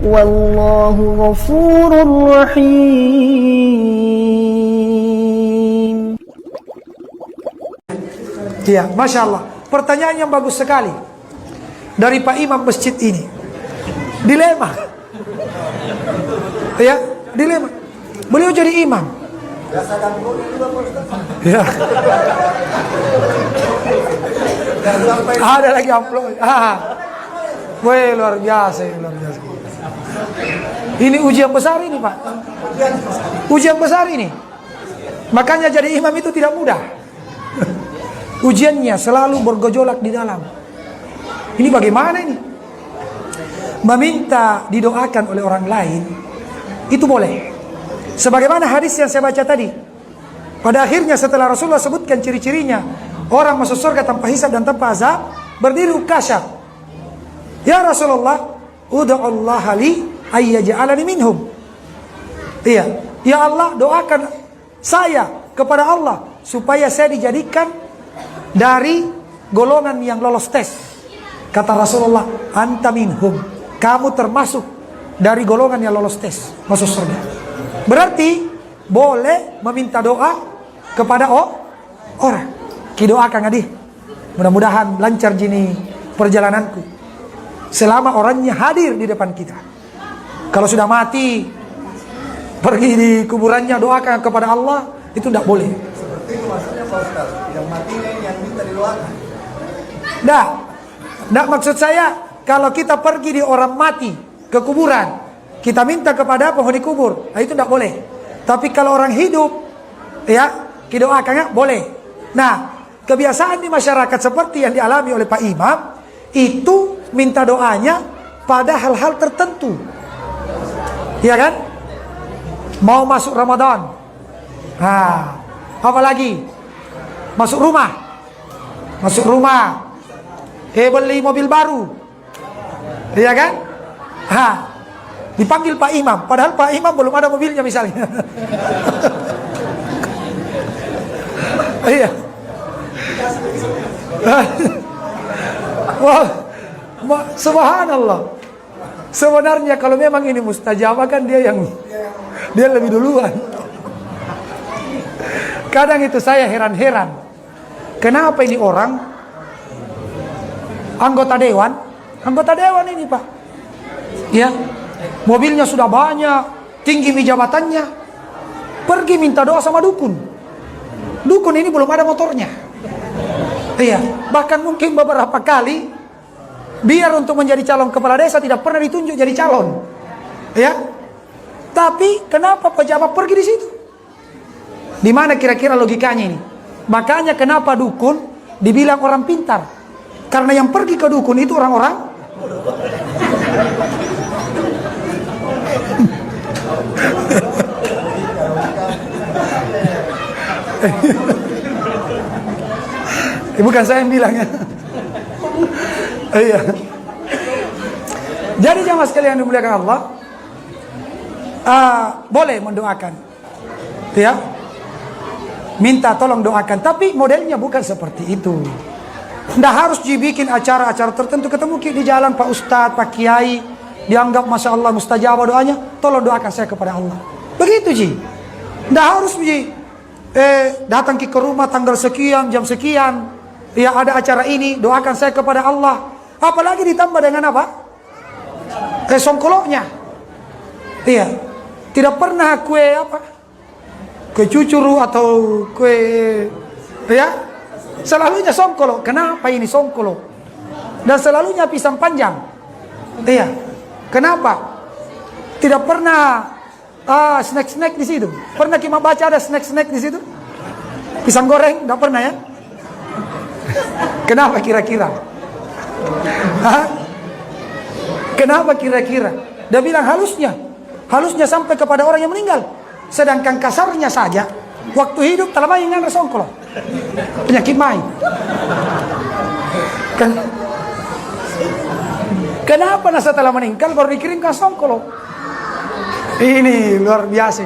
Wallahu ghafurur rahim. Ya, Masya Allah. Pertanyaan yang bagus sekali dari Pak Imam masjid ini. Dilema. Ya, dilema. Beliau jadi imam. Ya. Ada lagi amplop. Wih, luar biasa, luar biasa. Ini ujian besar ini, Pak. Ujian besar ini. Makanya jadi imam itu tidak mudah. Ujiannya selalu bergejolak di dalam. Ini bagaimana ini? Meminta didoakan oleh orang lain itu boleh. Sebagaimana hadis yang saya baca tadi. Pada akhirnya setelah Rasulullah sebutkan ciri-cirinya, orang masuk surga tanpa hisab dan tanpa azab, berdiri Ukasha. Ya Rasulullah, ud'ullaha li ayyaj'alani minhum. Iya, ya Allah, doakan saya kepada Allah supaya saya dijadikan dari golongan yang lolos tes. Kata Rasulullah, anta minhum. Kamu termasuk dari golongan yang lolos tes masuk surga. Berarti boleh meminta doa kepada orang. Kidoakan adi. Mudah-mudahan lancar jini perjalananku. Selama orangnya hadir di depan kita. Kalau sudah mati, pergi di kuburannya doakan kepada Allah, itu tidak boleh. Seperti itu maksudnya Pak Ustaz, yang mati yang minta didoakan. Nah, maksud saya kalau kita pergi di orang mati ke kuburan, kita minta kepada penghuni kubur, nah itu tidak boleh. Tapi kalau orang hidup, ya, didoakannya boleh. Nah, kebiasaan di masyarakat seperti yang dialami oleh Pak Imam, itu minta doanya pada hal-hal tertentu. Iya kan? Mau masuk Ramadan. Nah, apalagi? Masuk rumah. Masuk rumah. Beli mobil baru. Iya kan? Dipanggil Pak Imam, padahal Pak Imam belum ada mobilnya misalnya. Iya. Wah, subhanallah. Sebenarnya kalau memang ini mustajabah kan dia lebih duluan. Kadang itu saya heran-heran. Kenapa ini orang anggota dewan ini Pak, ya, mobilnya sudah banyak, tinggi jabatannya, pergi minta doa sama dukun. Dukun ini belum ada motornya. Iya, bahkan mungkin beberapa kali biar untuk menjadi calon kepala desa tidak pernah ditunjuk jadi calon. Ya. Tapi kenapa pejabat pergi di situ? Di mana kira-kira logikanya ini? Makanya kenapa dukun dibilang orang pintar? Karena yang pergi ke dukun itu orang-orang bukan saya yang bilang ya. Iya. Jadi jamaah sekalian dimuliakan Allah, boleh mendoakan, ya, minta tolong doakan. Tapi modelnya bukan seperti itu. Nggak harus dibikin acara-acara tertentu, ketemu di jalan Pak Ustadz, Pak Kiai, dianggap Masya Allah mustajabah doanya, tolong doakan saya kepada Allah. Begitu Ji. Nggak harus Ji, datang ke rumah tanggal sekian, jam sekian, ya ada acara ini, doakan saya kepada Allah. Apalagi ditambah dengan apa? Songkoloknya. Iya. Tidak pernah kue cucuru atau kue, ya, selalunya songkolok. Kenapa ini songkolok? Dan selalunya pisang panjang. Iya. Kenapa? Tidak pernah snack-snack di situ. Pernah kita baca ada snack-snack di situ? Pisang goreng, tidak pernah ya? Kenapa kira-kira? Kenapa kira-kira? Dia bilang halusnya sampai kepada orang yang meninggal. Sedangkan kasarnya saja, waktu hidup telah main dengan songkolok. Penyakit main. Kenapa setelah meninggal baru dikirimkan songkolok? Ini luar biasa.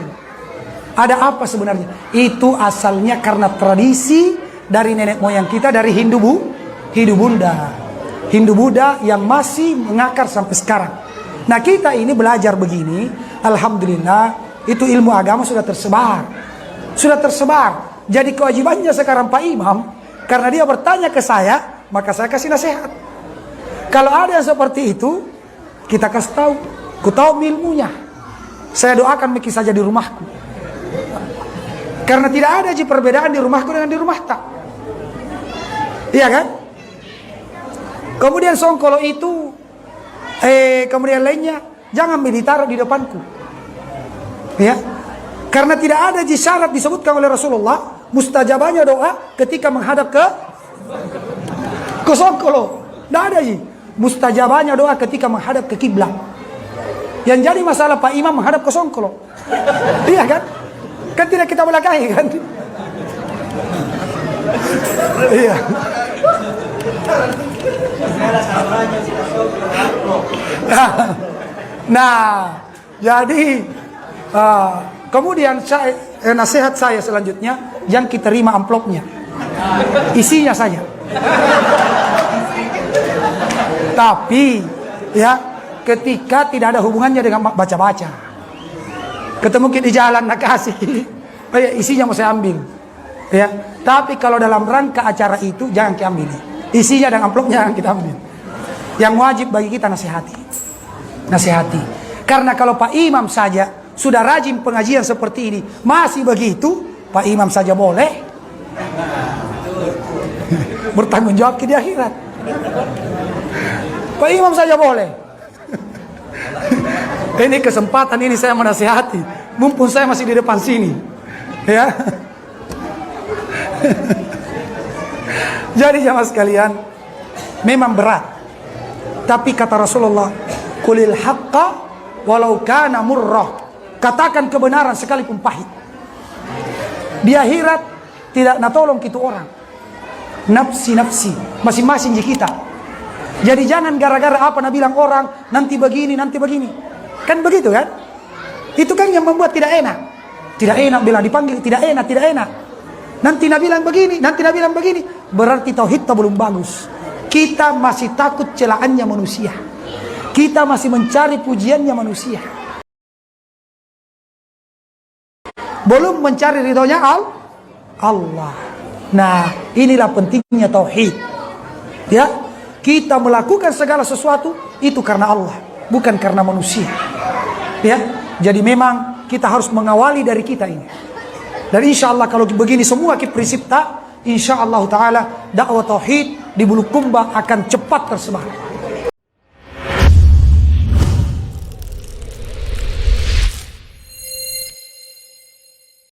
Ada apa sebenarnya? Itu asalnya karena tradisi dari nenek moyang kita, dari Hindu Buddha yang masih mengakar sampai sekarang. Nah kita ini belajar begini, alhamdulillah itu ilmu agama sudah tersebar. Sudah tersebar. Jadi kewajibannya sekarang Pak Imam, karena dia bertanya ke saya, maka saya kasih nasihat. Kalau ada yang seperti itu, kita kasih tahu. Ku tahu ilmunya. Saya doakan Miki saja di rumahku. Karena tidak ada perbedaan di rumahku dengan di rumah tak. Iya kan? Kemudian songkolo itu, kemudian lainnya, jangan ditaruh di depanku. Ya, karena tidak ada syarat disebutkan oleh Rasulullah, mustajabahnya doa ketika menghadap ke songkolo. Tidak ada mustajabahnya doa ketika menghadap ke kiblat. Yang jadi masalah Pak Imam menghadap ke songkolo. Iya kan? Kan tidak kita belakangi kan? Iya. Nah, jadi kemudian nasihat saya selanjutnya, yang kita terima amplopnya, isinya saja. Tapi ya, ketika tidak ada hubungannya dengan baca-baca, ketemu di jalan nak kasih, isinya mau saya ambil, ya. Tapi kalau dalam rangka acara itu jangan diambil, isinya dan amplopnya jangan kita ambil. Yang wajib bagi kita nasihati. Karena kalau Pak Imam saja sudah rajin pengajian seperti ini masih begitu, Pak Imam saja boleh bertanggung jawab di akhirat. Pak Imam saja boleh. Ini kesempatan ini saya menasihati, mumpung saya masih di depan sini, ya. Jadi jamaah sekalian, memang berat. Tapi kata Rasulullah, "Qulil haqqa walau kana murrah." Katakan kebenaran sekalipun pahit. Di akhirat tidak natolong kita orang. Nafsi, masing-masing di kita. Jadi jangan gara-gara apa nak bilang orang nanti begini. Kan begitu kan? Itu kan yang membuat tidak enak. Tidak enak bilang dipanggil, tidak enak. Nanti nak bilang begini, berarti tauhid belum bagus. Kita masih takut celaannya manusia. Kita masih mencari pujiannya manusia. Belum mencari ridhonya Allah. Nah, inilah pentingnya tauhid. Ya, kita melakukan segala sesuatu itu karena Allah, bukan karena manusia. Ya, jadi memang kita harus mengawali dari kita ini. Dan insya Allah kalau begini semua kita prinsip tak, insya Allah taala dakwah tauhid di Bulukumba akan cepat tersebar.